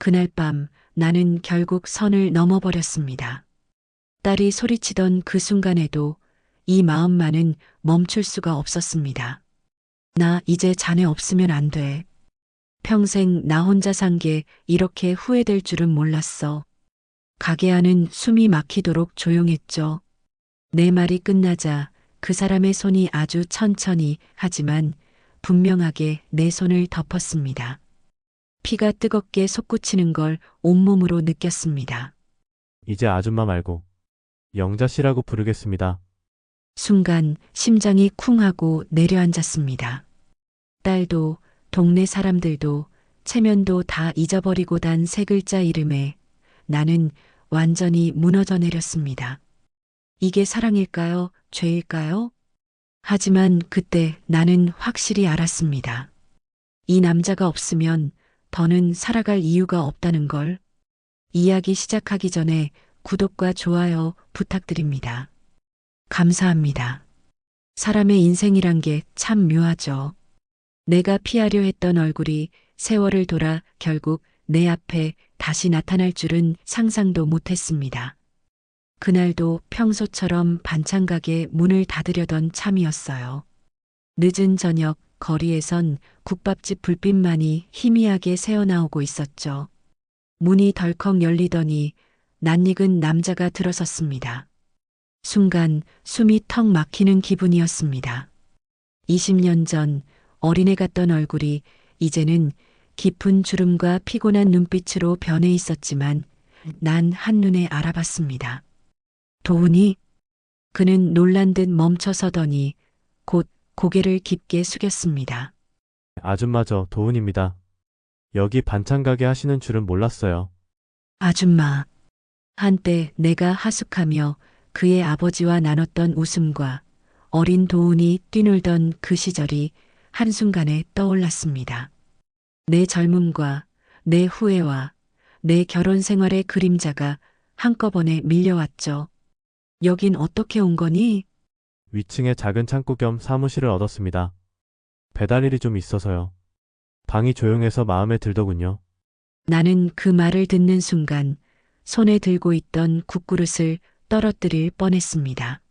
그날 밤 나는 결국 선을 넘어버렸습니다. 딸이 소리치던 그 순간에도 이 마음만은 멈출 수가 없었습니다. 나 이제 자네 없으면 안 돼. 평생 나 혼자 산 게 이렇게 후회될 줄은 몰랐어. 가게 안은 숨이 막히도록 조용했죠. 내 말이 끝나자 그 사람의 손이 아주 천천히 하지만 분명하게 내 손을 덮었습니다. 피가 뜨겁게 솟구치는 걸 온몸으로 느꼈습니다. 이제 아줌마 말고 영자 씨라고 부르겠습니다. 순간 심장이 쿵 하고 내려앉았습니다. 딸도 동네 사람들도 체면도 다 잊어버리고 단 세 글자 이름에 나는 완전히 무너져 내렸습니다. 이게 사랑일까요? 죄일까요? 하지만 그때 나는 확실히 알았습니다. 이 남자가 없으면 더는 살아갈 이유가 없다는 걸. 이야기 시작하기 전에 구독과 좋아요 부탁드립니다. 감사합니다. 사람의 인생이란 게 참 묘하죠. 내가 피하려 했던 얼굴이 세월을 돌아 결국 내 앞에 다시 나타날 줄은 상상도 못했습니다. 그날도 평소처럼 반찬 가게 문을 닫으려던 참이었어요. 늦은 저녁 거리에선 국밥집 불빛만이 희미하게 새어나오고 있었죠. 문이 덜컥 열리더니 낯익은 남자가 들어섰습니다. 순간 숨이 턱 막히는 기분이었습니다. 20년 전 어린애 같던 얼굴이 이제는 깊은 주름과 피곤한 눈빛으로 변해 있었지만 난 한눈에 알아봤습니다. 도훈이? 그는 놀란 듯 멈춰서더니 곧 고개를 깊게 숙였습니다. 아줌마 저 도훈입니다. 여기 반찬 가게 하시는 줄은 몰랐어요. 아줌마. 한때 내가 하숙하며 그의 아버지와 나눴던 웃음과 어린 도훈이 뛰놀던 그 시절이 한순간에 떠올랐습니다. 내 젊음과 내 후회와 내 결혼 생활의 그림자가 한꺼번에 밀려왔죠. 여긴 어떻게 온 거니? 위층에 작은 창고 겸 사무실을 얻었습니다. 배달일이 좀 있어서요. 방이 조용해서 마음에 들더군요. 나는 그 말을 듣는 순간 손에 들고 있던 국그릇을 떨어뜨릴 뻔했습니다.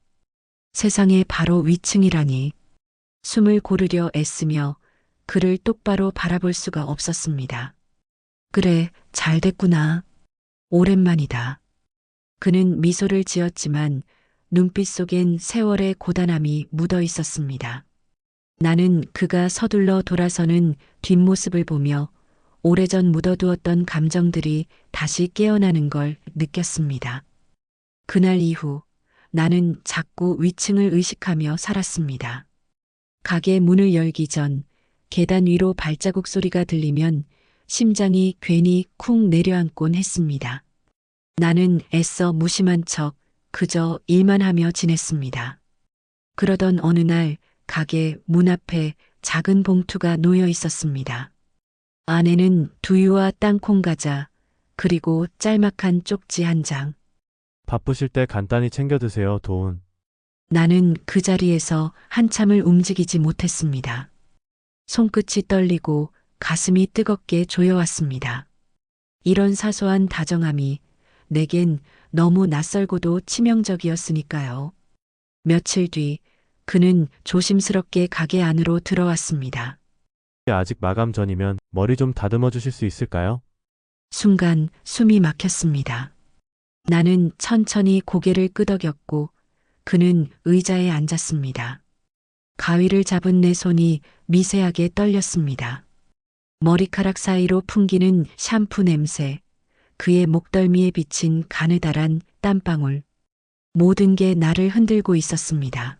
세상에 바로 위층이라니. 숨을 고르려 애쓰며 그를 똑바로 바라볼 수가 없었습니다. 그래, 잘 됐구나. 오랜만이다. 그는 미소를 지었지만 눈빛 속엔 세월의 고단함이 묻어 있었습니다. 나는 그가 서둘러 돌아서는 뒷모습을 보며 오래전 묻어두었던 감정들이 다시 깨어나는 걸 느꼈습니다. 그날 이후 나는 자꾸 위층을 의식하며 살았습니다. 가게 문을 열기 전 계단 위로 발자국 소리가 들리면 심장이 괜히 쿵 내려앉곤 했습니다. 나는 애써 무심한 척 그저 일만 하며 지냈습니다. 그러던 어느 날 가게 문 앞에 작은 봉투가 놓여 있었습니다. 안에는 두유와 땅콩 과자, 그리고 짤막한 쪽지 한 장. 바쁘실 때 간단히 챙겨 드세요, 도훈. 나는 그 자리에서 한참을 움직이지 못했습니다. 손끝이 떨리고 가슴이 뜨겁게 조여왔습니다. 이런 사소한 다정함이 내겐 너무 낯설고도 치명적이었으니까요. 며칠 뒤 그는 조심스럽게 가게 안으로 들어왔습니다. 아직 마감 전이면 머리 좀 다듬어 주실 수 있을까요? 순간 숨이 막혔습니다. 나는 천천히 고개를 끄덕였고 그는 의자에 앉았습니다. 가위를 잡은 내 손이 미세하게 떨렸습니다. 머리카락 사이로 풍기는 샴푸 냄새, 그의 목덜미에 비친 가느다란 땀방울. 모든 게 나를 흔들고 있었습니다.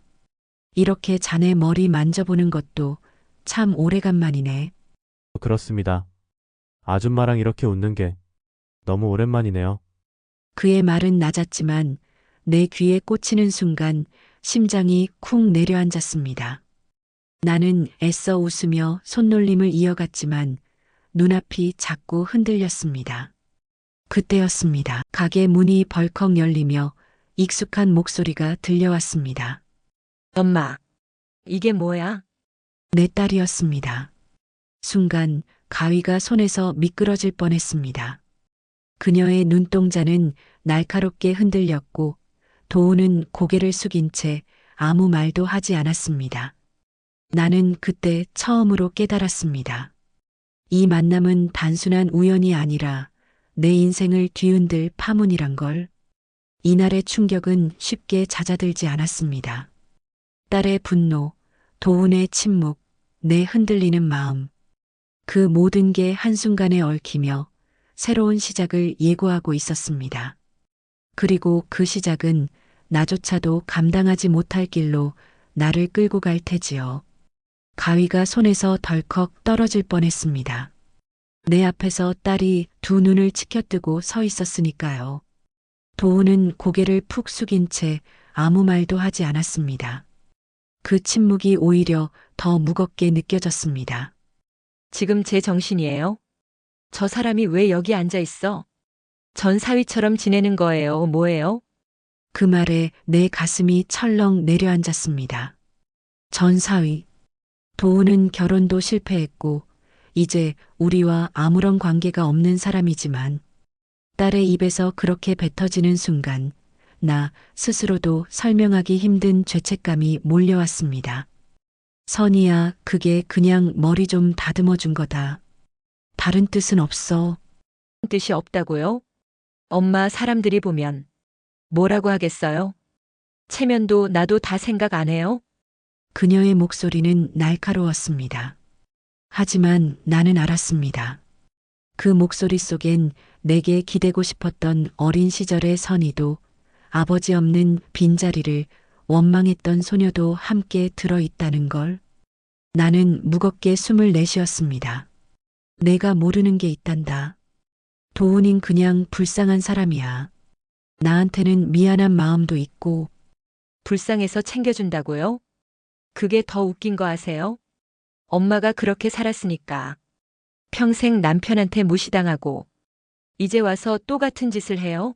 이렇게 자네 머리 만져보는 것도 참 오래간만이네. 그렇습니다. 아줌마랑 이렇게 웃는 게 너무 오랜만이네요. 그의 말은 낮았지만 내 귀에 꽂히는 순간 심장이 쿵 내려앉았습니다. 나는 애써 웃으며 손놀림을 이어갔지만 눈앞이 자꾸 흔들렸습니다. 그때였습니다. 가게 문이 벌컥 열리며 익숙한 목소리가 들려왔습니다. 엄마, 이게 뭐야? 내 딸이었습니다. 순간 가위가 손에서 미끄러질 뻔했습니다. 그녀의 눈동자는 날카롭게 흔들렸고 도우는 고개를 숙인 채 아무 말도 하지 않았습니다. 나는 그때 처음으로 깨달았습니다. 이 만남은 단순한 우연이 아니라 내 인생을 뒤흔들 파문이란 걸. 이날의 충격은 쉽게 잦아들지 않았습니다. 딸의 분노, 도훈의 침묵, 내 흔들리는 마음. 그 모든 게 한순간에 얽히며 새로운 시작을 예고하고 있었습니다. 그리고 그 시작은 나조차도 감당하지 못할 길로 나를 끌고 갈 테지요. 가위가 손에서 덜컥 떨어질 뻔했습니다. 내 앞에서 딸이 두 눈을 치켜뜨고 서 있었으니까요. 도우는 고개를 푹 숙인 채 아무 말도 하지 않았습니다. 그 침묵이 오히려 더 무겁게 느껴졌습니다. 지금 제 정신이에요? 저 사람이 왜 여기 앉아 있어? 전 사위처럼 지내는 거예요, 뭐예요? 그 말에 내 가슴이 철렁 내려앉았습니다. 전사위. 도우는 결혼도 실패했고 이제 우리와 아무런 관계가 없는 사람이지만 딸의 입에서 그렇게 뱉어지는 순간 나 스스로도 설명하기 힘든 죄책감이 몰려왔습니다. 선이야, 그게 그냥 머리 좀 다듬어 준 거다. 다른 뜻은 없어. 뜻이 없다고요? 엄마 사람들이 보면 뭐라고 하겠어요? 체면도 나도 다 생각 안 해요? 그녀의 목소리는 날카로웠습니다. 하지만 나는 알았습니다. 그 목소리 속엔 내게 기대고 싶었던 어린 시절의 선이도 아버지 없는 빈자리를 원망했던 소녀도 함께 들어있다는 걸. 나는 무겁게 숨을 내쉬었습니다. 내가 모르는 게 있단다. 도훈인 그냥 불쌍한 사람이야. 나한테는 미안한 마음도 있고. 불쌍해서 챙겨준다고요? 그게 더 웃긴 거 아세요? 엄마가 그렇게 살았으니까. 평생 남편한테 무시당하고 이제 와서 또 같은 짓을 해요?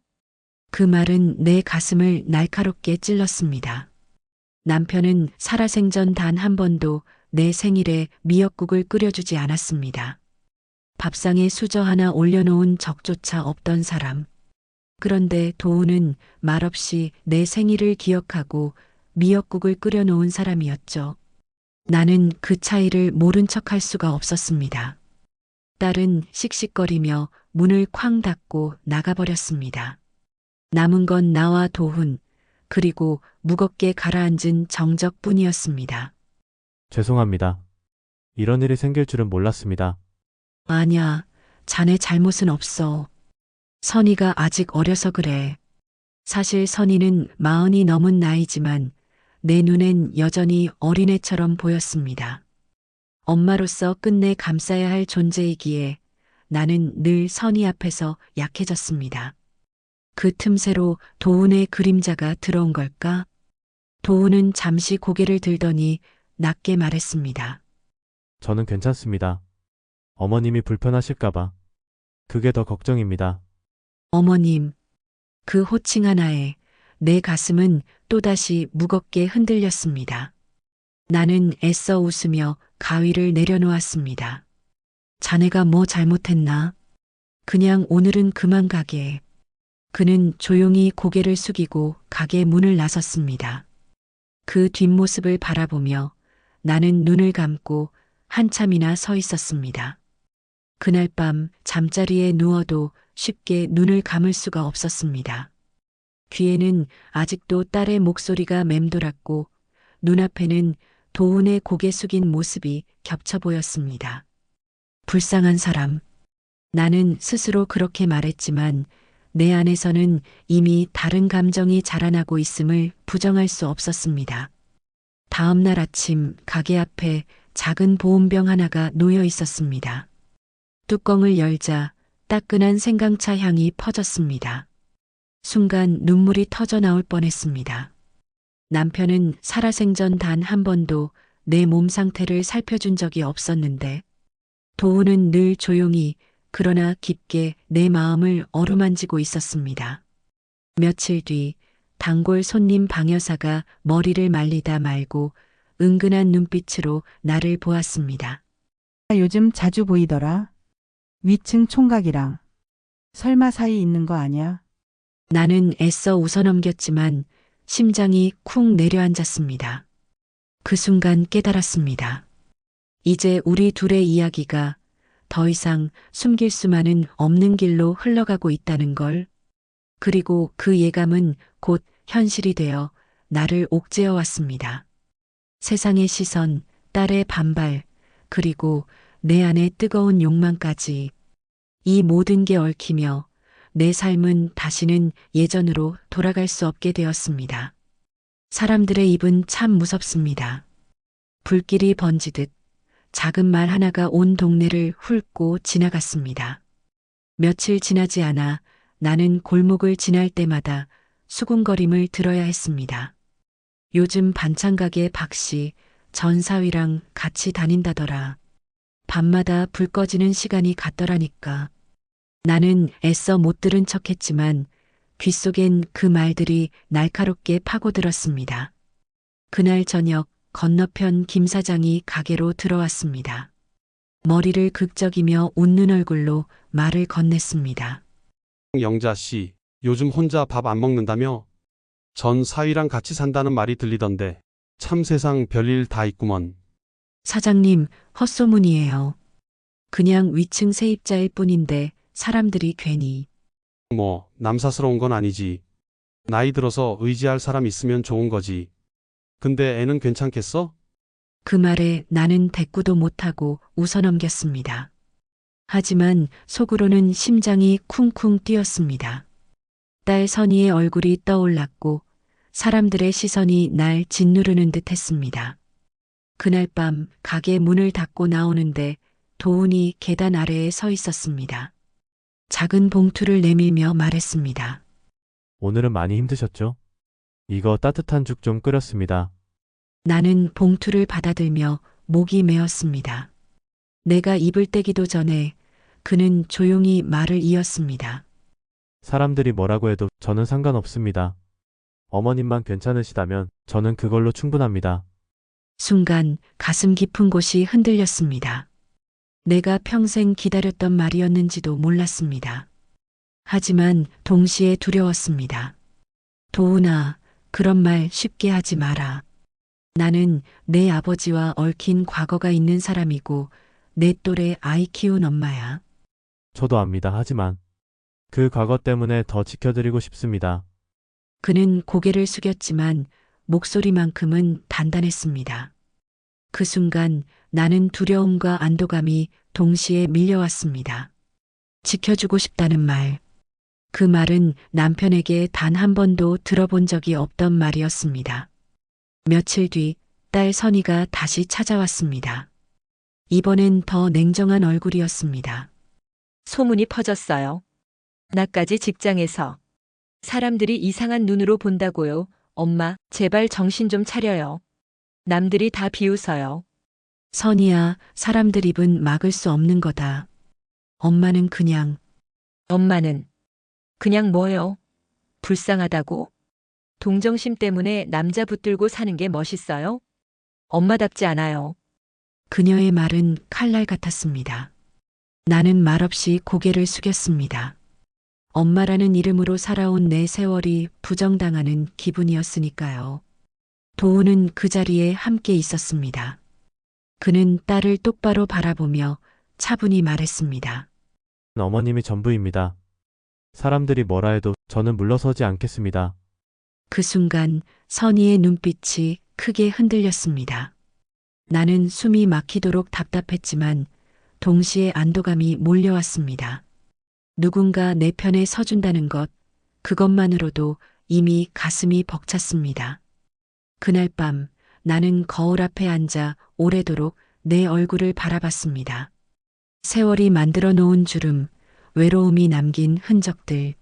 그 말은 내 가슴을 날카롭게 찔렀습니다. 남편은 살아생전 단 한 번도 내 생일에 미역국을 끓여주지 않았습니다. 밥상에 수저 하나 올려놓은 적조차 없던 사람. 그런데 도우는 말없이 내 생일을 기억하고 미역국을 끓여놓은 사람이었죠. 나는 그 차이를 모른 척할 수가 없었습니다. 딸은 씩씩거리며 문을 쾅 닫고 나가버렸습니다. 남은 건 나와 도훈, 그리고 무겁게 가라앉은 정적뿐이었습니다. 죄송합니다. 이런 일이 생길 줄은 몰랐습니다. 아냐, 자네 잘못은 없어. 선이가 아직 어려서 그래. 사실 선이는 40이 넘은 나이지만 내 눈엔 여전히 어린애처럼 보였습니다. 엄마로서 끝내 감싸야 할 존재이기에 나는 늘 선이 앞에서 약해졌습니다. 그 틈새로 도훈의 그림자가 들어온 걸까? 도훈은 잠시 고개를 들더니 낮게 말했습니다. 저는 괜찮습니다. 어머님이 불편하실까봐. 그게 더 걱정입니다. 어머님, 그 호칭 하나에 내 가슴은 또다시 무겁게 흔들렸습니다. 나는 애써 웃으며 가위를 내려놓았습니다. 자네가 뭐 잘못했나? 그냥 오늘은 그만 가게. 그는 조용히 고개를 숙이고 가게 문을 나섰습니다. 그 뒷모습을 바라보며 나는 눈을 감고 한참이나 서 있었습니다. 그날 밤 잠자리에 누워도 쉽게 눈을 감을 수가 없었습니다. 귀에는 아직도 딸의 목소리가 맴돌았고 눈앞에는 도훈의 고개 숙인 모습이 겹쳐 보였습니다. 불쌍한 사람. 나는 스스로 그렇게 말했지만 내 안에서는 이미 다른 감정이 자라나고 있음을 부정할 수 없었습니다. 다음 날 아침 가게 앞에 작은 보온병 하나가 놓여 있었습니다. 뚜껑을 열자 따끈한 생강차 향이 퍼졌습니다. 순간 눈물이 터져 나올 뻔했습니다. 남편은 살아생전 단 한 번도 내 몸 상태를 살펴준 적이 없었는데 도훈은 늘 조용히 그러나 깊게 내 마음을 어루만지고 있었습니다. 며칠 뒤 단골 손님 방 여사가 머리를 말리다 말고 은근한 눈빛으로 나를 보았습니다. 요즘 자주 보이더라. 위층 총각이랑. 설마 사이 있는 거 아니야? 나는 애써 웃어넘겼지만 심장이 쿵 내려앉았습니다. 그 순간 깨달았습니다. 이제 우리 둘의 이야기가 더 이상 숨길 수만은 없는 길로 흘러가고 있다는 걸. 그리고 그 예감은 곧 현실이 되어 나를 옥죄어 왔습니다. 세상의 시선, 딸의 반발, 그리고 내 안의 뜨거운 욕망까지. 이 모든 게 얽히며 내 삶은 다시는 예전으로 돌아갈 수 없게 되었습니다. 사람들의 입은 참 무섭습니다. 불길이 번지듯 작은 말 하나가 온 동네를 훑고 지나갔습니다. 며칠 지나지 않아 나는 골목을 지날 때마다 수군거림을 들어야 했습니다. 요즘 반찬 가게 박씨 전 사위랑 같이 다닌다더라. 밤마다 불 꺼지는 시간이 같더라니까. 나는 애써 못 들은 척했지만 귓속엔 그 말들이 날카롭게 파고들었습니다. 그날 저녁 건너편 김 사장이 가게로 들어왔습니다. 머리를 극적이며 웃는 얼굴로 말을 건넸습니다. 영자 씨, 요즘 혼자 밥 안 먹는다며? 전 사위랑 같이 산다는 말이 들리던데. 참 세상 별일 다 있구먼. 사장님, 헛소문이에요. 그냥 위층 세입자일 뿐인데 사람들이 괜히. 뭐, 남사스러운 건 아니지. 나이 들어서 의지할 사람 있으면 좋은 거지. 근데 애는 괜찮겠어? 그 말에 나는 대꾸도 못하고 웃어넘겼습니다. 하지만 속으로는 심장이 쿵쿵 뛰었습니다. 딸 선희의 얼굴이 떠올랐고 사람들의 시선이 날 짓누르는 듯 했습니다. 그날 밤 가게 문을 닫고 나오는데 도훈이 계단 아래에 서 있었습니다. 작은 봉투를 내밀며 말했습니다. 오늘은 많이 힘드셨죠? 이거 따뜻한 죽 좀 끓였습니다. 나는 봉투를 받아들며 목이 메었습니다. 내가 입을 떼기도 전에 그는 조용히 말을 이었습니다. 사람들이 뭐라고 해도 저는 상관없습니다. 어머님만 괜찮으시다면 저는 그걸로 충분합니다. 순간 가슴 깊은 곳이 흔들렸습니다. 내가 평생 기다렸던 말이었는지도 몰랐습니다. 하지만 동시에 두려웠습니다. 도훈아, 그런 말 쉽게 하지 마라. 나는 내 아버지와 얽힌 과거가 있는 사람이고 내 또래 아이 키운 엄마야. 저도 압니다. 하지만 그 과거 때문에 더 지켜드리고 싶습니다. 그는 고개를 숙였지만 목소리만큼은 단단했습니다. 그 순간 나는 두려움과 안도감이 동시에 밀려왔습니다. 지켜주고 싶다는 말. 그 말은 남편에게 단 한 번도 들어본 적이 없던 말이었습니다. 며칠 뒤 딸 선희가 다시 찾아왔습니다. 이번엔 더 냉정한 얼굴이었습니다. 소문이 퍼졌어요. 나까지 직장에서. 사람들이 이상한 눈으로 본다고요. 엄마, 제발 정신 좀 차려요. 남들이 다 비웃어요. 선희야, 사람들 입은 막을 수 없는 거다. 엄마는 그냥. 엄마는 그냥 뭐요? 불쌍하다고. 동정심 때문에 남자 붙들고 사는 게 멋있어요? 엄마답지 않아요. 그녀의 말은 칼날 같았습니다. 나는 말없이 고개를 숙였습니다. 엄마라는 이름으로 살아온 내 세월이 부정당하는 기분이었으니까요. 도훈은 그 자리에 함께 있었습니다. 그는 딸을 똑바로 바라보며 차분히 말했습니다. 어머님이 전부입니다. 사람들이 뭐라 해도 저는 물러서지 않겠습니다. 그 순간 선희의 눈빛이 크게 흔들렸습니다. 나는 숨이 막히도록 답답했지만 동시에 안도감이 몰려왔습니다. 누군가 내 편에 서준다는 것, 그것만으로도 이미 가슴이 벅찼습니다. 그날 밤 나는 거울 앞에 앉아 오래도록 내 얼굴을 바라봤습니다. 세월이 만들어 놓은 주름, 외로움이 남긴 흔적들.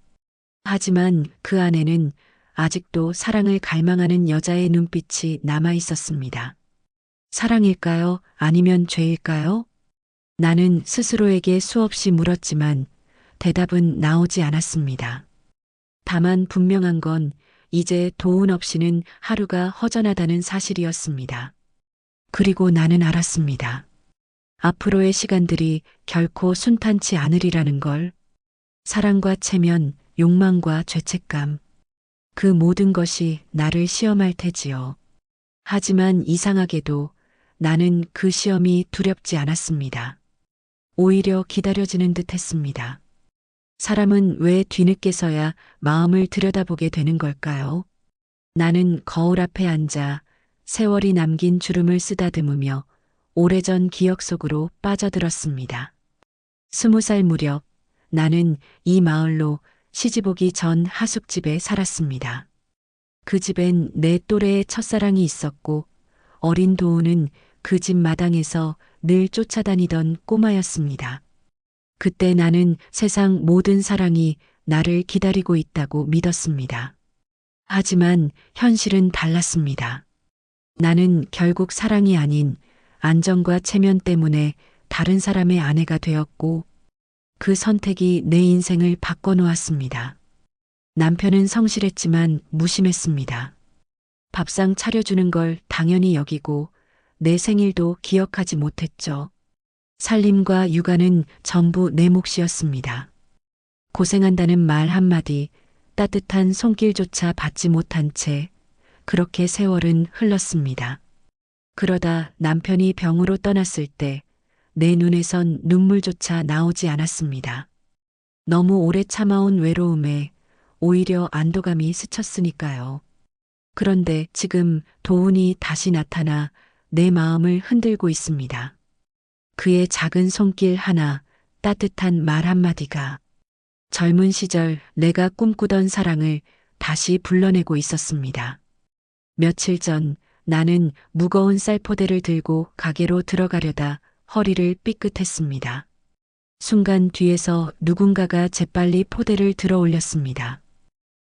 하지만 그 안에는 아직도 사랑을 갈망하는 여자의 눈빛이 남아 있었습니다. 사랑일까요? 아니면 죄일까요? 나는 스스로에게 수없이 물었지만 대답은 나오지 않았습니다. 다만 분명한 건 이제 도훈 없이는 하루가 허전하다는 사실이었습니다. 그리고 나는 알았습니다. 앞으로의 시간들이 결코 순탄치 않으리라는 걸. 사랑과 체면, 욕망과 죄책감. 그 모든 것이 나를 시험할 테지요. 하지만 이상하게도 나는 그 시험이 두렵지 않았습니다. 오히려 기다려지는 듯 했습니다. 사람은 왜 뒤늦게서야 마음을 들여다보게 되는 걸까요? 나는 거울 앞에 앉아 세월이 남긴 주름을 쓰다듬으며 오래전 기억 속으로 빠져들었습니다. 20살 무렵 나는 이 마을로 시집 오기 전 하숙집에 살았습니다. 그 집엔 내 또래의 첫사랑이 있었고 어린 도우는 그 집 마당에서 늘 쫓아다니던 꼬마였습니다. 그때 나는 세상 모든 사랑이 나를 기다리고 있다고 믿었습니다. 하지만 현실은 달랐습니다. 나는 결국 사랑이 아닌 안정과 체면 때문에 다른 사람의 아내가 되었고 그 선택이 내 인생을 바꿔놓았습니다. 남편은 성실했지만 무심했습니다. 밥상 차려주는 걸 당연히 여기고 내 생일도 기억하지 못했죠. 살림과 육아는 전부 내 몫이었습니다. 고생한다는 말 한마디, 따뜻한 손길조차 받지 못한 채 그렇게 세월은 흘렀습니다. 그러다 남편이 병으로 떠났을 때 내 눈에선 눈물조차 나오지 않았습니다. 너무 오래 참아온 외로움에 오히려 안도감이 스쳤으니까요. 그런데 지금 도훈이 다시 나타나 내 마음을 흔들고 있습니다. 그의 작은 손길 하나, 따뜻한 말 한마디가 젊은 시절 내가 꿈꾸던 사랑을 다시 불러내고 있었습니다. 며칠 전 나는 무거운 쌀포대를 들고 가게로 들어가려다 허리를 삐끗했습니다. 순간 뒤에서 누군가가 재빨리 포대를 들어 올렸습니다.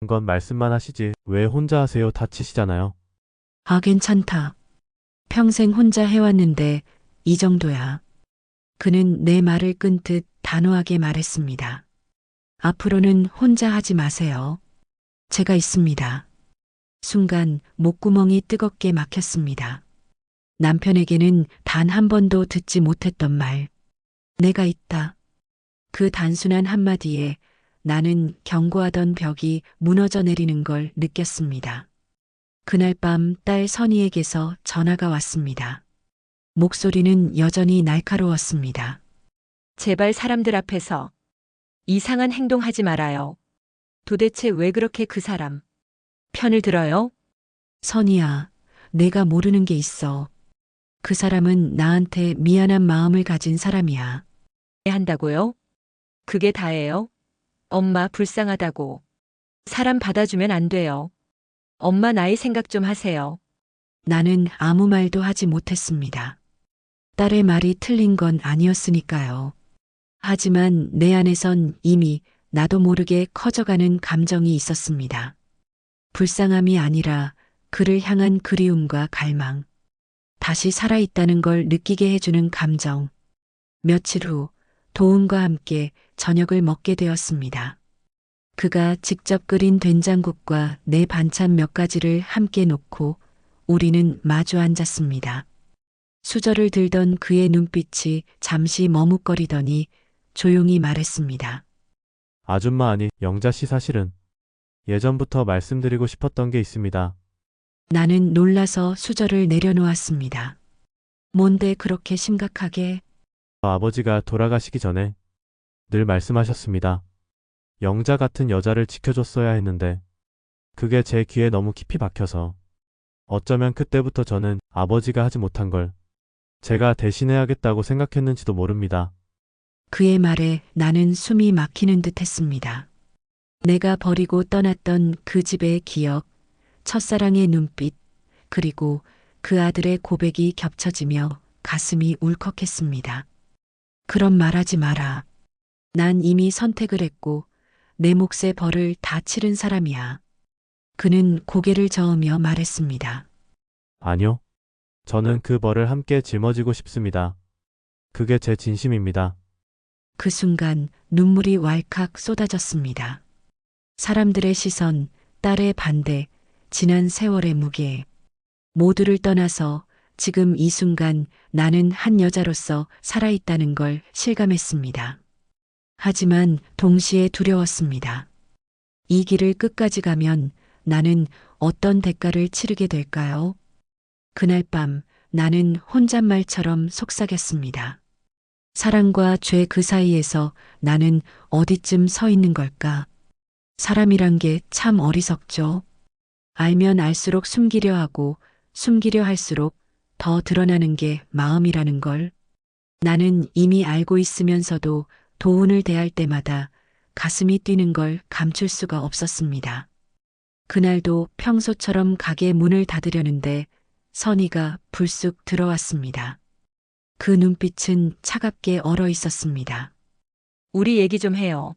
건 말씀만 하시지 왜 혼자 하세요? 다치시잖아요. 아, 괜찮다. 평생 혼자 해왔는데 이 정도야. 그는 내 말을 끊듯 단호하게 말했습니다. 앞으로는 혼자 하지 마세요. 제가 있습니다. 순간 목구멍이 뜨겁게 막혔습니다. 남편에게는 단 한 번도 듣지 못했던 말. 내가 있다. 그 단순한 한마디에 나는 경고하던 벽이 무너져 내리는 걸 느꼈습니다. 그날 밤 딸 선희에게서 전화가 왔습니다. 목소리는 여전히 날카로웠습니다. 제발 사람들 앞에서 이상한 행동하지 말아요. 도대체 왜 그렇게 그 사람 편을 들어요? 선희야, 내가 모르는 게 있어. 그 사람은 나한테 미안한 마음을 가진 사람이야. 한다고요? 그게 다예요? 엄마 불쌍하다고. 사람 받아주면 안 돼요. 엄마 나이 생각 좀 하세요. 나는 아무 말도 하지 못했습니다. 딸의 말이 틀린 건 아니었으니까요. 하지만 내 안에선 이미 나도 모르게 커져가는 감정이 있었습니다. 불쌍함이 아니라 그를 향한 그리움과 갈망. 다시 살아있다는 걸 느끼게 해주는 감정. 며칠 후 도훈과 함께 저녁을 먹게 되었습니다. 그가 직접 끓인 된장국과 내 반찬 몇 가지를 함께 놓고 우리는 마주 앉았습니다. 수저를 들던 그의 눈빛이 잠시 머뭇거리더니 조용히 말했습니다. 아줌마 아니 영자 씨 사실은 예전부터 말씀드리고 싶었던 게 있습니다. 나는 놀라서 수저를 내려놓았습니다. 뭔데 그렇게 심각하게? 아버지가 돌아가시기 전에 늘 말씀하셨습니다. 영자 같은 여자를 지켜줬어야 했는데 그게 제 귀에 너무 깊이 박혀서 어쩌면 그때부터 저는 아버지가 하지 못한 걸 제가 대신해야겠다고 생각했는지도 모릅니다. 그의 말에 나는 숨이 막히는 듯 했습니다. 내가 버리고 떠났던 그 집의 기억, 첫사랑의 눈빛, 그리고 그 아들의 고백이 겹쳐지며 가슴이 울컥했습니다. 그런 말하지 마라. 난 이미 선택을 했고 내 몫의 벌을 다 치른 사람이야. 그는 고개를 저으며 말했습니다. 아니요. 저는 그 벌을 함께 짊어지고 싶습니다. 그게 제 진심입니다. 그 순간 눈물이 왈칵 쏟아졌습니다. 사람들의 시선, 딸의 반대, 지난 세월의 무게. 모두를 떠나서 지금 이 순간 나는 한 여자로서 살아있다는 걸 실감했습니다. 하지만 동시에 두려웠습니다. 이 길을 끝까지 가면 나는 어떤 대가를 치르게 될까요? 그날 밤 나는 혼잣말처럼 속삭였습니다. 사랑과 죄 그 사이에서 나는 어디쯤 서 있는 걸까? 사람이란 게 참 어리석죠. 알면 알수록 숨기려 하고 숨기려 할수록 더 드러나는 게 마음이라는 걸. 나는 이미 알고 있으면서도 도훈을 대할 때마다 가슴이 뛰는 걸 감출 수가 없었습니다. 그날도 평소처럼 가게 문을 닫으려는데 선희가 불쑥 들어왔습니다. 그 눈빛은 차갑게 얼어 있었습니다. 우리 얘기 좀 해요.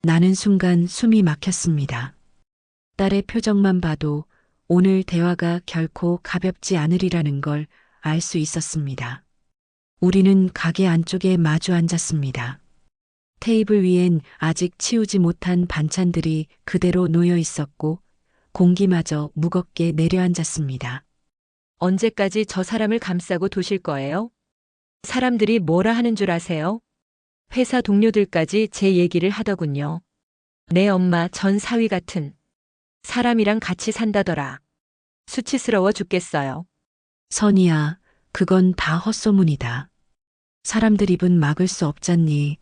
나는 순간 숨이 막혔습니다. 딸의 표정만 봐도 오늘 대화가 결코 가볍지 않으리라는 걸 알 수 있었습니다. 우리는 가게 안쪽에 마주 앉았습니다. 테이블 위엔 아직 치우지 못한 반찬들이 그대로 놓여 있었고 공기마저 무겁게 내려앉았습니다. 언제까지 저 사람을 감싸고 두실 거예요? 사람들이 뭐라 하는 줄 아세요? 회사 동료들까지 제 얘기를 하더군요. 내 엄마 전 사위 같은 사람이랑 같이 산다더라. 수치스러워 죽겠어요. 선이야, 그건 다 헛소문이다. 사람들 입은 막을 수 없잖니.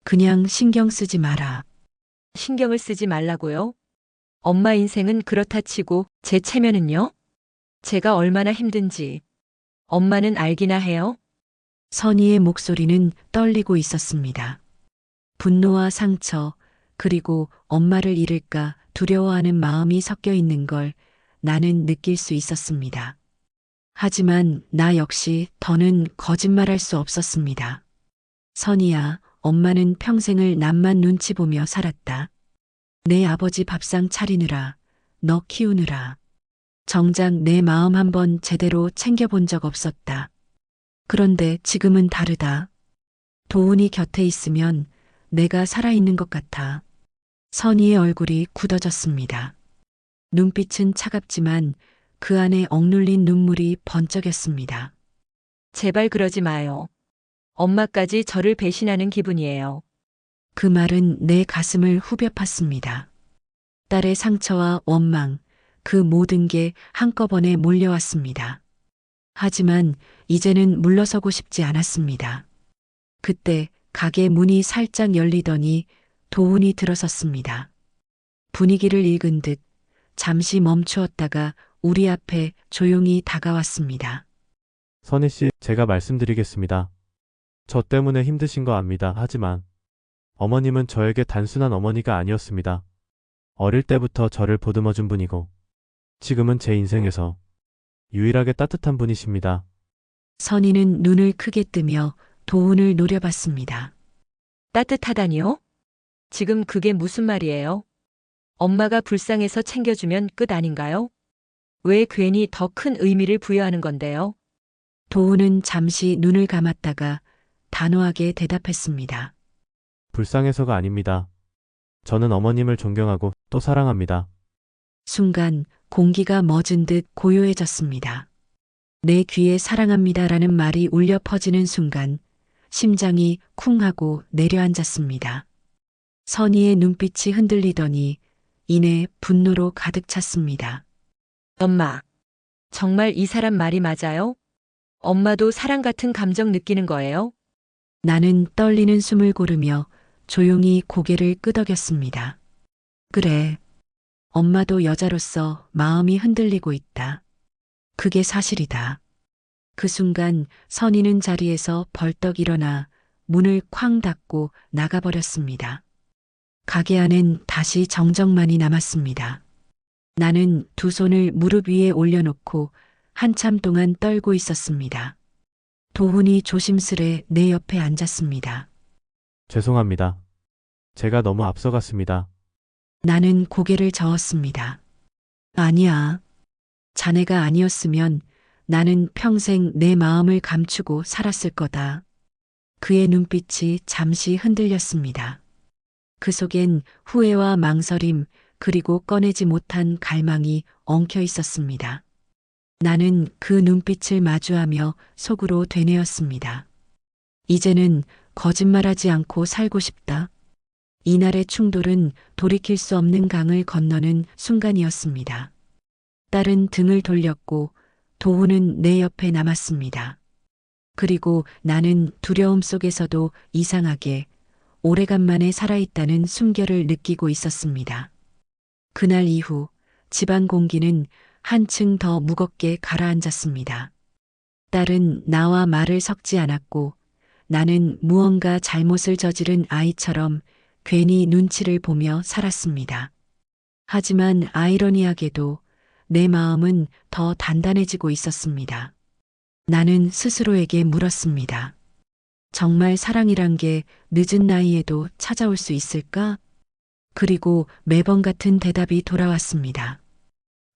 그냥 신경 쓰지 마라. 신경을 쓰지 말라고요? 엄마 인생은 그렇다 치고 제 체면은요? 제가 얼마나 힘든지 엄마는 알기나 해요? 선희의 목소리는 떨리고 있었습니다. 분노와 상처, 그리고 엄마를 잃을까 두려워하는 마음이 섞여 있는 걸 나는 느낄 수 있었습니다. 하지만 나 역시 더는 거짓말할 수 없었습니다. 선희야, 엄마는 평생을 남만 눈치 보며 살았다. 내 아버지 밥상 차리느라, 너 키우느라. 정작 내 마음 한번 제대로 챙겨본 적 없었다. 그런데 지금은 다르다. 도훈이 곁에 있으면 내가 살아있는 것 같아. 선희의 얼굴이 굳어졌습니다. 눈빛은 차갑지만 그 안에 억눌린 눈물이 번쩍였습니다. 제발 그러지 마요. 엄마까지 저를 배신하는 기분이에요. 그 말은 내 가슴을 후벼 팠습니다. 딸의 상처와 원망, 그 모든 게 한꺼번에 몰려왔습니다. 하지만 이제는 물러서고 싶지 않았습니다. 그때 가게 문이 살짝 열리더니 도훈이 들어섰습니다. 분위기를 읽은 듯 잠시 멈추었다가 우리 앞에 조용히 다가왔습니다. 선희 씨, 제가 말씀드리겠습니다. 저 때문에 힘드신 거 압니다. 하지만 어머님은 저에게 단순한 어머니가 아니었습니다. 어릴 때부터 저를 보듬어준 분이고 지금은 제 인생에서 유일하게 따뜻한 분이십니다. 선희는 눈을 크게 뜨며 도훈을 노려봤습니다. 따뜻하다니요? 지금 그게 무슨 말이에요? 엄마가 불쌍해서 챙겨주면 끝 아닌가요? 왜 괜히 더 큰 의미를 부여하는 건데요? 도훈은 잠시 눈을 감았다가 단호하게 대답했습니다. 불쌍해서가 아닙니다. 저는 어머님을 존경하고 또 사랑합니다. 순간 공기가 멎은 듯 고요해졌습니다. 내 귀에 사랑합니다라는 말이 울려 퍼지는 순간 심장이 쿵 하고 내려앉았습니다. 선희의 눈빛이 흔들리더니 이내 분노로 가득 찼습니다. 엄마, 정말 이 사람 말이 맞아요? 엄마도 사랑 같은 감정 느끼는 거예요? 나는 떨리는 숨을 고르며 조용히 고개를 끄덕였습니다. 그래. 엄마도 여자로서 마음이 흔들리고 있다. 그게 사실이다. 그 순간 선희는 자리에서 벌떡 일어나 문을 쾅 닫고 나가버렸습니다. 가게 안엔 다시 정적만이 남았습니다. 나는 두 손을 무릎 위에 올려놓고 한참 동안 떨고 있었습니다. 도훈이 조심스레 내 옆에 앉았습니다. 죄송합니다. 제가 너무 앞서갔습니다. 나는 고개를 저었습니다. 아니야. 자네가 아니었으면 나는 평생 내 마음을 감추고 살았을 거다. 그의 눈빛이 잠시 흔들렸습니다. 그 속엔 후회와 망설임, 그리고 꺼내지 못한 갈망이 엉켜 있었습니다. 나는 그 눈빛을 마주하며 속으로 되뇌었습니다. 이제는 거짓말하지 않고 살고 싶다. 이날의 충돌은 돌이킬 수 없는 강을 건너는 순간이었습니다. 딸은 등을 돌렸고 도훈은 내 옆에 남았습니다. 그리고 나는 두려움 속에서도 이상하게 오래간만에 살아있다는 숨결을 느끼고 있었습니다. 그날 이후 집안 공기는 한층 더 무겁게 가라앉았습니다. 딸은 나와 말을 섞지 않았고 나는 무언가 잘못을 저지른 아이처럼 괜히 눈치를 보며 살았습니다. 하지만 아이러니하게도 내 마음은 더 단단해지고 있었습니다. 나는 스스로에게 물었습니다. 정말 사랑이란 게 늦은 나이에도 찾아올 수 있을까? 그리고 매번 같은 대답이 돌아왔습니다.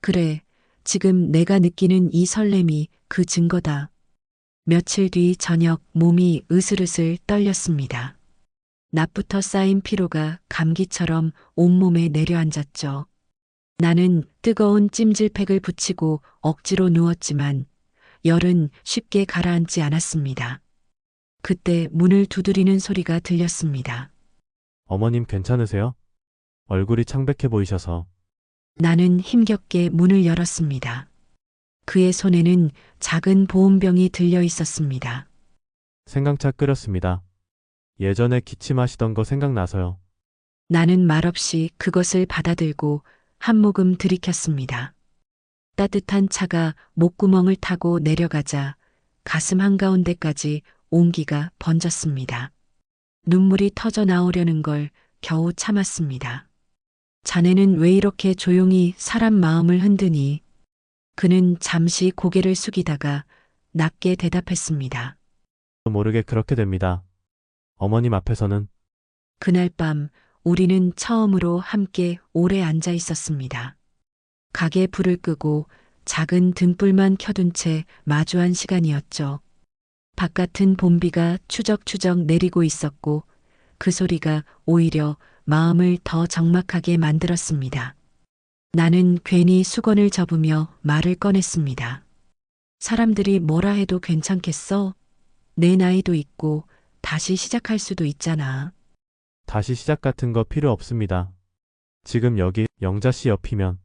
그래, 지금 내가 느끼는 이 설렘이 그 증거다. 며칠 뒤 저녁 몸이 으슬으슬 떨렸습니다. 낮부터 쌓인 피로가 감기처럼 온몸에 내려앉았죠. 나는 뜨거운 찜질팩을 붙이고 억지로 누웠지만 열은 쉽게 가라앉지 않았습니다. 그때 문을 두드리는 소리가 들렸습니다. 어머님 괜찮으세요? 얼굴이 창백해 보이셔서. 나는 힘겹게 문을 열었습니다. 그의 손에는 작은 보온병이 들려 있었습니다. 생강차 끓였습니다. 예전에 기침하시던 거 생각나서요. 나는 말없이 그것을 받아들고 한 모금 들이켰습니다. 따뜻한 차가 목구멍을 타고 내려가자 가슴 한가운데까지 온기가 번졌습니다. 눈물이 터져 나오려는 걸 겨우 참았습니다. 자네는 왜 이렇게 조용히 사람 마음을 흔드니? 그는 잠시 고개를 숙이다가 낮게 대답했습니다. 모르게 그렇게 됩니다. 어머님 앞에서는. 그날 밤 우리는 처음으로 함께 오래 앉아 있었습니다. 가게 불을 끄고 작은 등불만 켜둔 채 마주한 시간이었죠. 바깥은 봄비가 추적추적 내리고 있었고 그 소리가 오히려 마음을 더 적막하게 만들었습니다. 나는 괜히 수건을 접으며 말을 꺼냈습니다. 사람들이 뭐라 해도 괜찮겠어? 내 나이도 있고 다시 시작할 수도 있잖아. 다시 시작 같은 거 필요 없습니다. 지금 여기 영자 씨 옆이면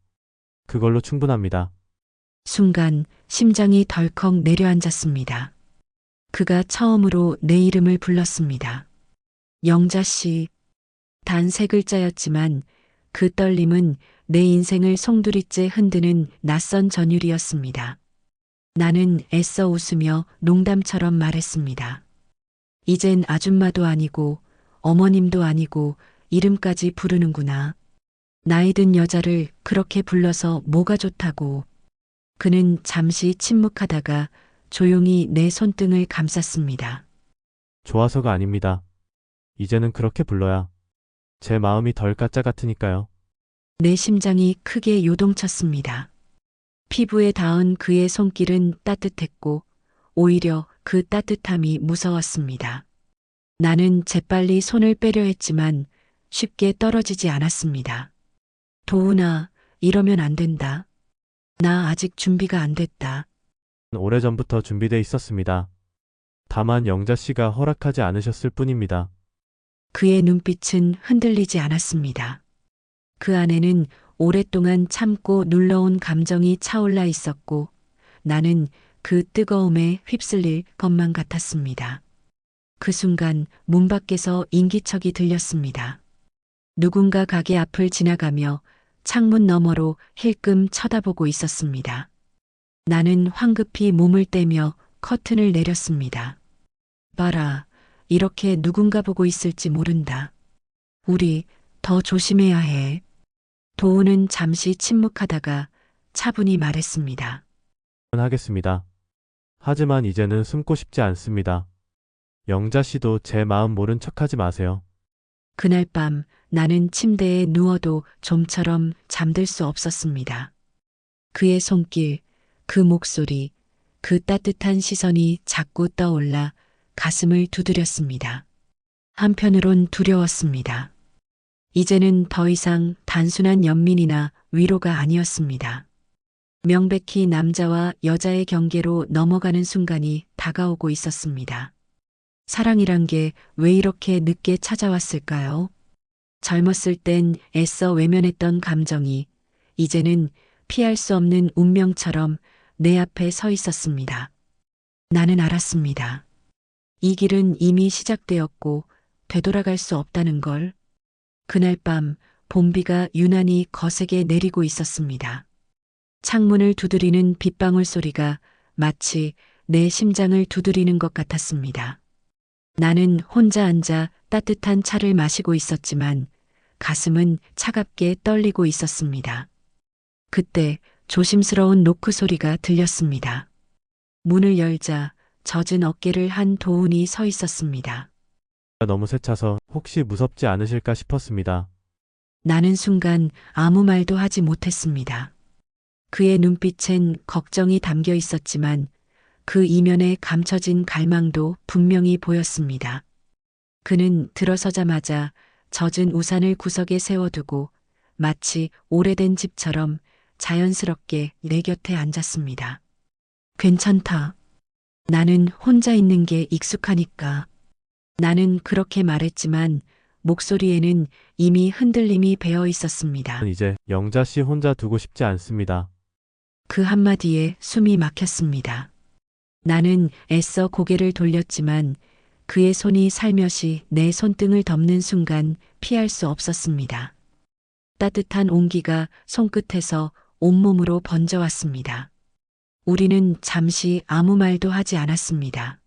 그걸로 충분합니다. 순간 심장이 덜컥 내려앉았습니다. 그가 처음으로 내 이름을 불렀습니다. 영자 씨. 단 세 글자였지만 그 떨림은 내 인생을 송두리째 흔드는 낯선 전율이었습니다. 나는 애써 웃으며 농담처럼 말했습니다. 이젠 아줌마도 아니고 어머님도 아니고 이름까지 부르는구나. 나이 든 여자를 그렇게 불러서 뭐가 좋다고. 그는 잠시 침묵하다가 조용히 내 손등을 감쌌습니다. 좋아서가 아닙니다. 이제는 그렇게 불러야 제 마음이 덜 가짜 같으니까요. 내 심장이 크게 요동쳤습니다. 피부에 닿은 그의 손길은 따뜻했고 오히려 그 따뜻함이 무서웠습니다. 나는 재빨리 손을 빼려 했지만 쉽게 떨어지지 않았습니다. 도훈아, 이러면 안 된다. 나 아직 준비가 안 됐다. 오래전부터 준비돼 있었습니다. 다만 영자 씨가 허락하지 않으셨을 뿐입니다. 그의 눈빛은 흔들리지 않았습니다. 그 안에는 오랫동안 참고 눌러온 감정이 차올라 있었고 나는 그 뜨거움에 휩쓸릴 것만 같았습니다. 그 순간 문 밖에서 인기척이 들렸습니다. 누군가 가게 앞을 지나가며 창문 너머로 힐끔 쳐다보고 있었습니다. 나는 황급히 몸을 떼며 커튼을 내렸습니다. 봐라, 이렇게 누군가 보고 있을지 모른다. 우리 더 조심해야 해. 도훈은 잠시 침묵하다가 차분히 말했습니다. 하겠습니다. 하지만 이제는 숨고 싶지 않습니다. 영자 씨도 제 마음 모른 척하지 마세요. 그날 밤 나는 침대에 누워도 좀처럼 잠들 수 없었습니다. 그의 손길, 그 목소리, 그 따뜻한 시선이 자꾸 떠올라 가슴을 두드렸습니다. 한편으론 두려웠습니다. 이제는 더 이상 단순한 연민이나 위로가 아니었습니다. 명백히 남자와 여자의 경계로 넘어가는 순간이 다가오고 있었습니다. 사랑이란 게 왜 이렇게 늦게 찾아왔을까요? 젊었을 땐 애써 외면했던 감정이 이제는 피할 수 없는 운명처럼 내 앞에 서 있었습니다. 나는 알았습니다. 이 길은 이미 시작되었고 되돌아갈 수 없다는 걸. 그날 밤 봄비가 유난히 거세게 내리고 있었습니다. 창문을 두드리는 빗방울 소리가 마치 내 심장을 두드리는 것 같았습니다. 나는 혼자 앉아 따뜻한 차를 마시고 있었지만 가슴은 차갑게 떨리고 있었습니다. 그때 조심스러운 노크 소리가 들렸습니다. 문을 열자 젖은 어깨를 한 도훈이 서 있었습니다. 너무 세차서 혹시 무섭지 않으실까 싶었습니다. 나는 순간 아무 말도 하지 못했습니다. 그의 눈빛엔 걱정이 담겨 있었지만 그 이면에 감춰진 갈망도 분명히 보였습니다. 그는 들어서자마자 젖은 우산을 구석에 세워두고 마치 오래된 집처럼 자연스럽게 내 곁에 앉았습니다. 괜찮다. 나는 혼자 있는 게 익숙하니까. 나는 그렇게 말했지만 목소리에는 이미 흔들림이 배어 있었습니다. 이제 영자 씨 혼자 두고 싶지 않습니다. 그 한마디에 숨이 막혔습니다. 나는 애써 고개를 돌렸지만 그의 손이 살며시 내 손등을 덮는 순간 피할 수 없었습니다. 따뜻한 온기가 손끝에서 온몸으로 번져왔습니다. 우리는 잠시 아무 말도 하지 않았습니다.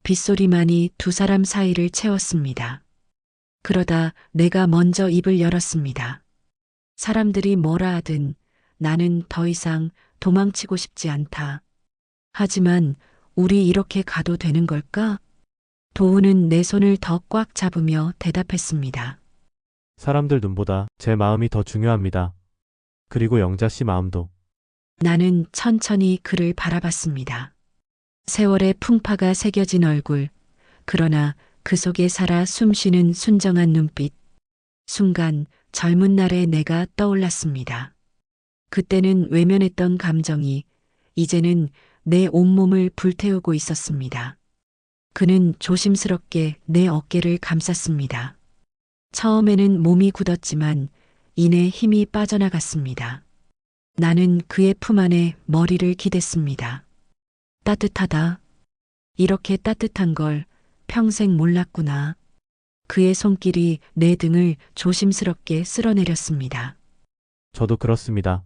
빗소리만이 두 사람 사이를 채웠습니다. 그러다 내가 먼저 입을 열었습니다. 사람들이 뭐라 하든 나는 더 이상 도망치고 싶지 않다. 하지만 우리 이렇게 가도 되는 걸까? 도훈은 내 손을 더 꽉 잡으며 대답했습니다. 사람들 눈보다 제 마음이 더 중요합니다. 그리고 영자 씨 마음도. 나는 천천히 그를 바라봤습니다. 세월의 풍파가 새겨진 얼굴, 그러나 그 속에 살아 숨쉬는 순정한 눈빛. 순간 젊은 날의 내가 떠올랐습니다. 그때는 외면했던 감정이 이제는 내 온몸을 불태우고 있었습니다. 그는 조심스럽게 내 어깨를 감쌌습니다. 처음에는 몸이 굳었지만 이내 힘이 빠져나갔습니다. 나는 그의 품 안에 머리를 기댔습니다. 따뜻하다. 이렇게 따뜻한 걸 평생 몰랐구나. 그의 손길이 내 등을 조심스럽게 쓸어내렸습니다. 저도 그렇습니다.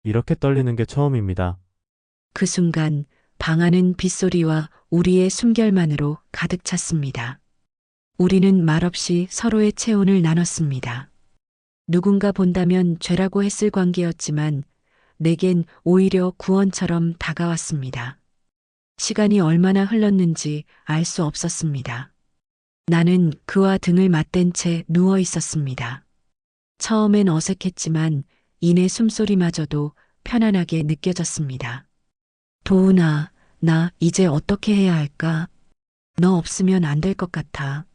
이렇게 떨리는 게 처음입니다. 그 순간 방 안은 빗소리와 우리의 숨결만으로 가득 찼습니다. 우리는 말없이 서로의 체온을 나눴습니다. 누군가 본다면 죄라고 했을 관계였지만 내겐 오히려 구원처럼 다가왔습니다. 시간이 얼마나 흘렀는지 알 수 없었습니다. 나는 그와 등을 맞댄 채 누워 있었습니다. 처음엔 어색했지만 이내 숨소리마저도 편안하게 느껴졌습니다. 도훈아, 나 이제 어떻게 해야 할까? 너 없으면 안 될 것 같아.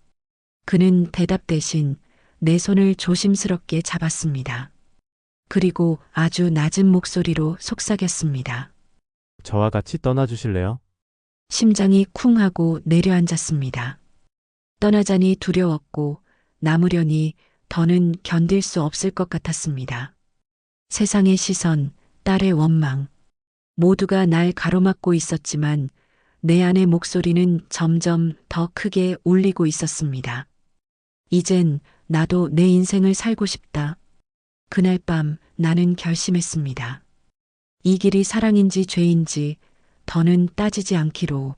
그는 대답 대신 내 손을 조심스럽게 잡았습니다. 그리고 아주 낮은 목소리로 속삭였습니다. 저와 같이 떠나주실래요? 심장이 쿵 하고 내려앉았습니다. 떠나자니 두려웠고 남으려니 더는 견딜 수 없을 것 같았습니다. 세상의 시선, 딸의 원망, 모두가 날 가로막고 있었지만 내 안의 목소리는 점점 더 크게 울리고 있었습니다. 이젠 나도 내 인생을 살고 싶다. 그날 밤 나는 결심했습니다. 이 길이 사랑인지 죄인지 더는 따지지 않기로.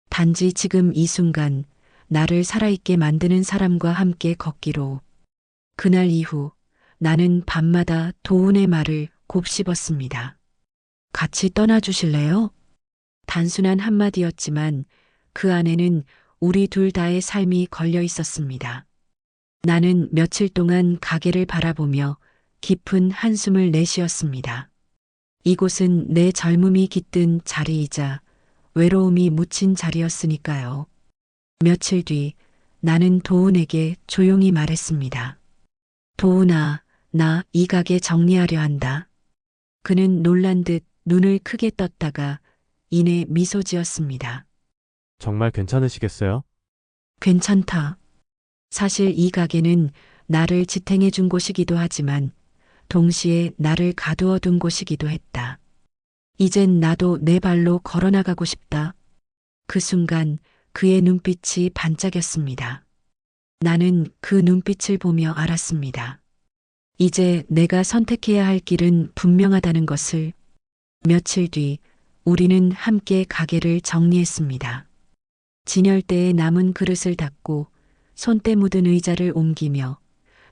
단지 지금 이 순간 나를 살아있게 만드는 사람과 함께 걷기로. 그날 이후 나는 밤마다 도훈의 말을 곱씹었습니다. 같이 떠나주실래요? 단순한 한마디였지만 그 안에는 우리 둘 다의 삶이 걸려 있었습니다. 나는 며칠 동안 가게를 바라보며 깊은 한숨을 내쉬었습니다. 이곳은 내 젊음이 깃든 자리이자 외로움이 묻힌 자리였으니까요. 며칠 뒤 나는 도훈에게 조용히 말했습니다. 도훈아, 나 이 가게 정리하려 한다. 그는 놀란 듯 눈을 크게 떴다가 이내 미소 지었습니다. 정말 괜찮으시겠어요? 괜찮다. 사실 이 가게는 나를 지탱해 준 곳이기도 하지만 동시에 나를 가두어 둔 곳이기도 했다. 이젠 나도 내 발로 걸어나가고 싶다. 그 순간 그의 눈빛이 반짝였습니다. 나는 그 눈빛을 보며 알았습니다. 이제 내가 선택해야 할 길은 분명하다는 것을. 며칠 뒤 우리는 함께 가게를 정리했습니다. 진열대에 남은 그릇을 닦고 손때 묻은 의자를 옮기며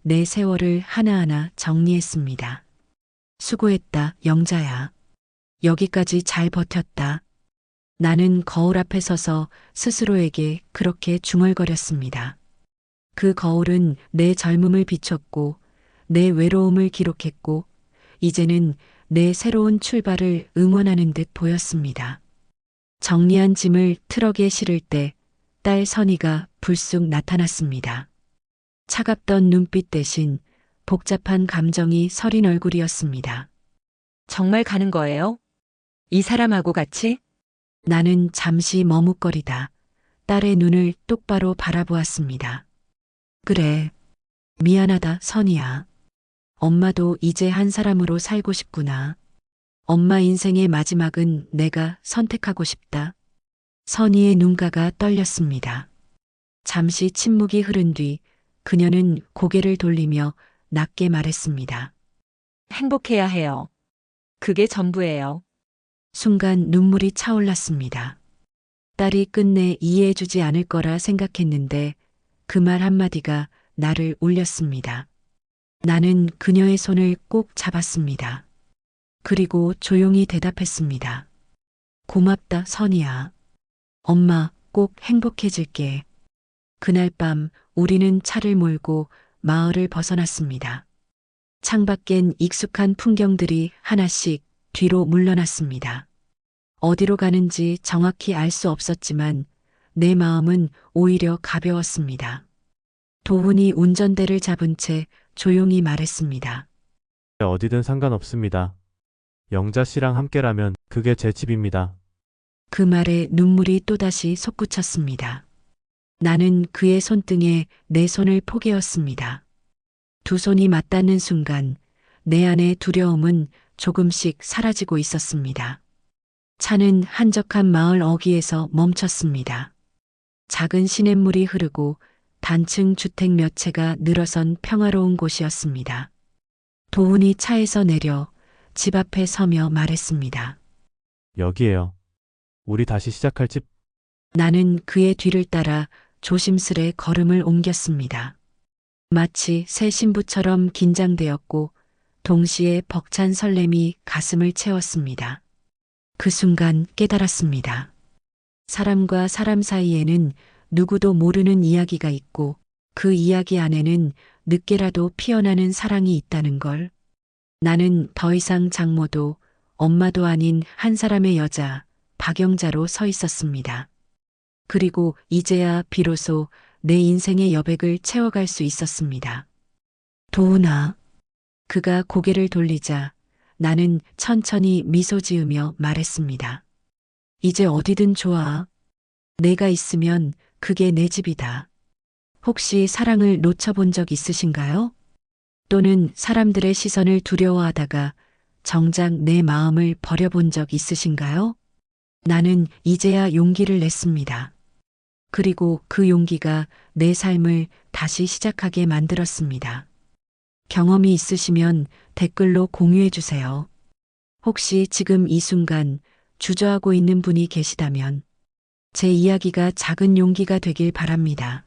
내 세월을 하나하나 정리했습니다. 수고했다, 영자야. 여기까지 잘 버텼다. 나는 거울 앞에 서서 스스로에게 그렇게 중얼거렸습니다. 그 거울은 내 젊음을 비췄고 내 외로움을 기록했고 이제는 내 새로운 출발을 응원하는 듯 보였습니다. 정리한 짐을 트럭에 실을 때 딸 선이가 불쑥 나타났습니다. 차갑던 눈빛 대신 복잡한 감정이 서린 얼굴이었습니다. 정말 가는 거예요? 이 사람하고 같이? 나는 잠시 머뭇거리다 딸의 눈을 똑바로 바라보았습니다. 그래, 미안하다, 선이야. 엄마도 이제 한 사람으로 살고 싶구나. 엄마 인생의 마지막은 내가 선택하고 싶다. 선이의 눈가가 떨렸습니다. 잠시 침묵이 흐른 뒤 그녀는 고개를 돌리며 낮게 말했습니다. 행복해야 해요. 그게 전부예요. 순간 눈물이 차올랐습니다. 딸이 끝내 이해해주지 않을 거라 생각했는데 그 말 한마디가 나를 울렸습니다. 나는 그녀의 손을 꼭 잡았습니다. 그리고 조용히 대답했습니다. 고맙다, 선이야. 엄마, 꼭 행복해질게. 그날 밤 우리는 차를 몰고 마을을 벗어났습니다. 창밖엔 익숙한 풍경들이 하나씩 뒤로 물러났습니다. 어디로 가는지 정확히 알 수 없었지만 내 마음은 오히려 가벼웠습니다. 도훈이 운전대를 잡은 채 조용히 말했습니다. 어디든 상관없습니다. 영자 씨랑 함께라면 그게 제 집입니다. 그 말에 눈물이 또다시 솟구쳤습니다. 나는 그의 손등에 내 손을 포개었습니다. 두 손이 맞닿는 순간 내 안의 두려움은 조금씩 사라지고 있었습니다. 차는 한적한 마을 어귀에서 멈췄습니다. 작은 시냇물이 흐르고 단층 주택 몇 채가 늘어선 평화로운 곳이었습니다. 도훈이 차에서 내려 집 앞에 서며 말했습니다. 여기에요. 우리 다시 시작할 집. 나는 그의 뒤를 따라 조심스레 걸음을 옮겼습니다. 마치 새 신부처럼 긴장되었고 동시에 벅찬 설렘이 가슴을 채웠습니다. 그 순간 깨달았습니다. 사람과 사람 사이에는 누구도 모르는 이야기가 있고 그 이야기 안에는 늦게라도 피어나는 사랑이 있다는 걸. 나는 더 이상 장모도 엄마도 아닌 한 사람의 여자, 박영자로 서 있었습니다. 그리고 이제야 비로소 내 인생의 여백을 채워갈 수 있었습니다. 도훈아. 그가 고개를 돌리자 나는 천천히 미소 지으며 말했습니다. 이제 어디든 좋아. 내가 있으면 그게 내 집이다. 혹시 사랑을 놓쳐본 적 있으신가요? 또는 사람들의 시선을 두려워하다가 정작 내 마음을 버려본 적 있으신가요? 나는 이제야 용기를 냈습니다. 그리고 그 용기가 내 삶을 다시 시작하게 만들었습니다. 경험이 있으시면 댓글로 공유해 주세요. 혹시 지금 이 순간 주저하고 있는 분이 계시다면 제 이야기가 작은 용기가 되길 바랍니다.